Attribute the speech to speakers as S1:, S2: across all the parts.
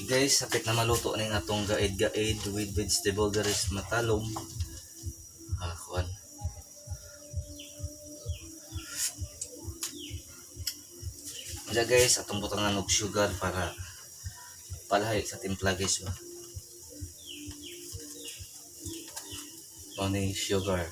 S1: Guys, sapit na maluto na yung atong gaid-gaid with vegetable. There is matalong. Kuan. Diya guys, atong butangan og sugar para palahay sa timpla guys ba. Only sugar.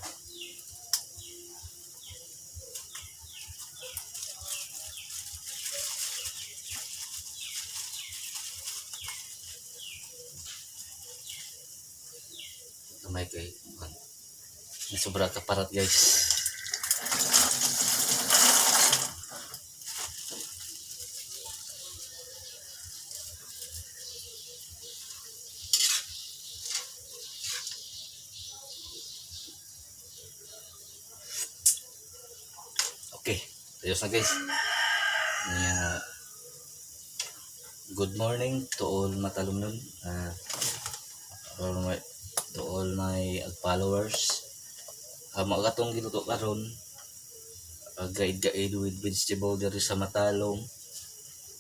S1: Kamay kay kuan. Sobra ka parat guys. Okay, ayos na guys. Good morning to all matalumnon. To all my followers. Magatong giluto karon. Gaid-gaid with vegetable diri sa Matalom.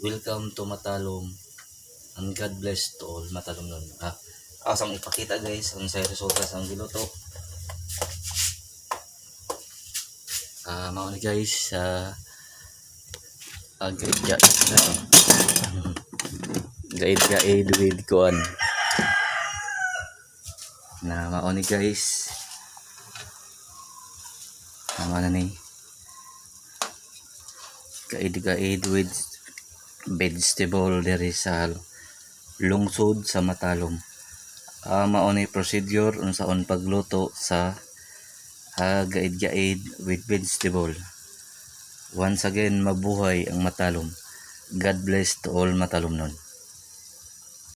S1: Welcome to Matalom. And God bless to all matalumnon. Asang ipakita guys ang sa resulta sa giluto. Mao ni guys gaid-gaid with kuan na mao ni guys mao na ni gaid-gaid with vegetable diri sa lungsod sa Matalom. Mao ni procedure unsaon pagluto sa gaid-gaid with vegetable. Once again, mabuhay ang Matalom. God bless to all Matalomnon.